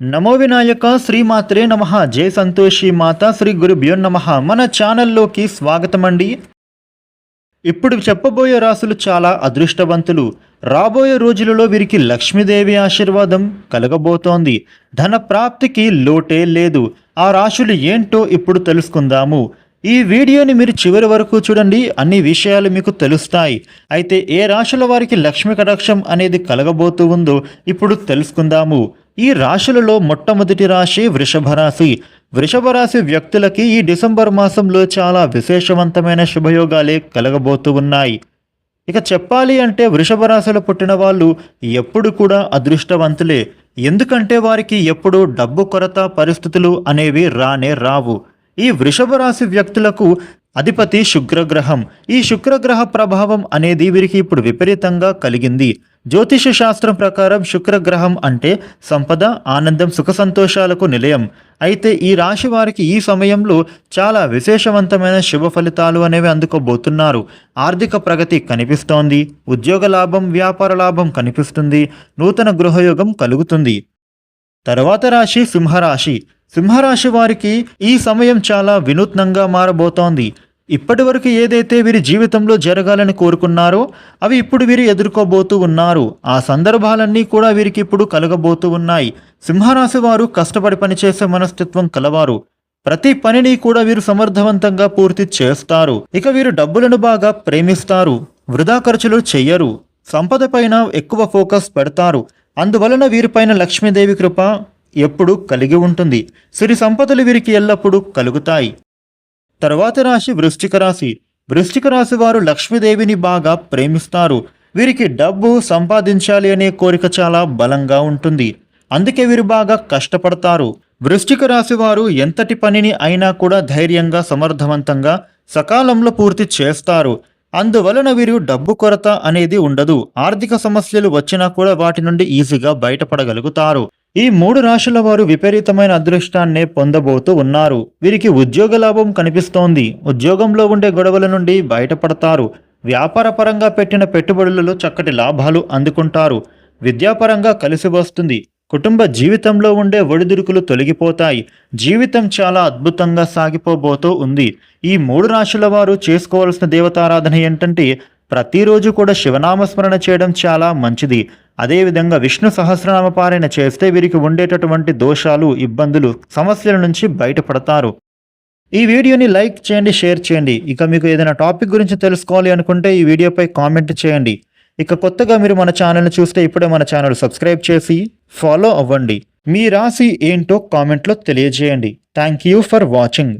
నమో వినాయక శ్రీమాత్రే నమః. జై సంతోషి మాత శ్రీ గురుభ్యో నమః. మన ఛానల్లోకి స్వాగతం అండి. ఇప్పుడు చెప్పబోయే రాసులు చాలా అదృష్టవంతులు. రాబోయే రోజులలో వీరికి లక్ష్మీదేవి ఆశీర్వాదం కలగబోతోంది. ధన ప్రాప్తికి లోటే లేదు. ఆ రాశులు ఏంటో ఇప్పుడు తెలుసుకుందాము. ఈ వీడియోని మీరు చివరి వరకు చూడండి, అన్ని విషయాలు మీకు తెలుస్తాయి. అయితే ఏ రాశుల వారికి లక్ష్మీ కటాక్షం అనేది కలగబోతూ ఉందో ఇప్పుడు తెలుసుకుందాము. ఈ రాశులలో మొట్టమొదటి రాశి వృషభ రాశి. వృషభ రాశి వ్యక్తులకి ఈ డిసెంబర్ మాసంలో చాలా విశేషవంతమైన శుభయోగాలే కలగబోతూ ఉన్నాయి. ఇక చెప్పాలి అంటే వృషభ రాశిలో పుట్టిన వాళ్ళు ఎప్పుడు కూడా అదృష్టవంతులే. ఎందుకంటే వారికి ఎప్పుడూ డబ్బు కొరత పరిస్థితులు అనేవి రానే రావు. ఈ వృషభ రాశి వ్యక్తులకు అధిపతి శుక్రగ్రహం. ఈ శుక్రగ్రహ ప్రభావం అనేది వీరికి ఇప్పుడు విపరీతంగా కలిగింది. జ్యోతిష శాస్త్రం ప్రకారం శుక్రగ్రహం అంటే సంపద, ఆనందం, సుఖ సంతోషాలకు నిలయం. అయితే ఈ రాశి వారికి ఈ సమయంలో చాలా విశేషవంతమైన శుభ ఫలితాలు అనేవి అందుకోబోతున్నారు. ఆర్థిక ప్రగతి కనిపిస్తోంది. ఉద్యోగ లాభం, వ్యాపార లాభం కనిపిస్తుంది. నూతన గృహయోగం కలుగుతుంది. తర్వాత రాశి సింహరాశి. సింహరాశి వారికి ఈ సమయం చాలా వినూత్నంగా మారబోతోంది. ఇప్పటి వరకు ఏదైతే వీరి జీవితంలో జరగాలని కోరుకున్నారో అవి ఇప్పుడు వీరు ఎదుర్కోబోతూ ఉన్నారు. ఆ సందర్భాలన్నీ కూడా వీరికి ఇప్పుడు కలగబోతూ ఉన్నాయి. సింహరాశి వారు కష్టపడి పనిచేసే మనస్తత్వం కలవారు. ప్రతి పనిని కూడా వీరు సమర్థవంతంగా పూర్తి చేస్తారు. ఇక వీరు డబ్బులను బాగా ప్రేమిస్తారు. వృధా ఖర్చులు చెయ్యరు. సంపద పైన ఎక్కువ ఫోకస్ పెడతారు. అందువలన వీరిపైన లక్ష్మీదేవి కృప ఎప్పుడు కలిగి ఉంటుంది. సిరి సంపదలు వీరికి ఎల్లప్పుడూ కలుగుతాయి. తర్వాత రాశి వృశ్చిక రాశి. వృశ్చిక రాశి వారు లక్ష్మీదేవిని బాగా ప్రేమిస్తారు. వీరికి డబ్బు సంపాదించాలి అనే కోరిక చాలా బలంగా ఉంటుంది. అందుకే వీరు బాగా కష్టపడతారు. వృశ్చిక రాశి వారు ఎంతటి పనిని అయినా కూడా ధైర్యంగా, సమర్థవంతంగా, సకాలంలో పూర్తి చేస్తారు. అందువలన వీరు డబ్బు కొరత అనేది ఉండదు. ఆర్థిక సమస్యలు వచ్చినా కూడా వాటి నుండి ఈజీగా బయటపడగలుగుతారు. ఈ 3 రాశుల వారు విపరీతమైన అదృష్టాన్నే పొందబోతూ ఉన్నారు. వీరికి ఉద్యోగ లాభం కనిపిస్తోంది. ఉద్యోగంలో ఉండే గొడవల నుండి బయటపడతారు. వ్యాపార పరంగా పెట్టిన పెట్టుబడులలో చక్కటి లాభాలు అందుకుంటారు. విద్యాపరంగా కలిసి వస్తుంది. కుటుంబ జీవితంలో ఉండే ఒడిదుడుకులు తొలగిపోతాయి. జీవితం చాలా అద్భుతంగా సాగిపోబోతూ ఉంది. ఈ 3 రాశుల వారు చేసుకోవాల్సిన దేవతారాధన ఏంటంటే ప్రతిరోజు కూడా శివనామస్మరణ చేయడం చాలా మంచిది. అదేవిధంగా విష్ణు సహస్రనామ పారాయణ చేస్తే వీరికి ఉండేటటువంటి దోషాలు, ఇబ్బందులు, సమస్యల నుంచి బయటపడతారు. ఈ వీడియోని లైక్ చేయండి, షేర్ చేయండి. ఇక మీకు ఏదైనా టాపిక్ గురించి తెలుసుకోవాలి అనుకుంటే ఈ వీడియోపై కామెంట్ చేయండి. ఇక కొత్తగా మీరు మన ఛానల్ని చూస్తే ఇప్పుడే మన ఛానల్ సబ్స్క్రైబ్ చేసి ఫాలో అవ్వండి. మీ రాశి ఏంటో కామెంట్లో తెలియజేయండి. Thank you for watching.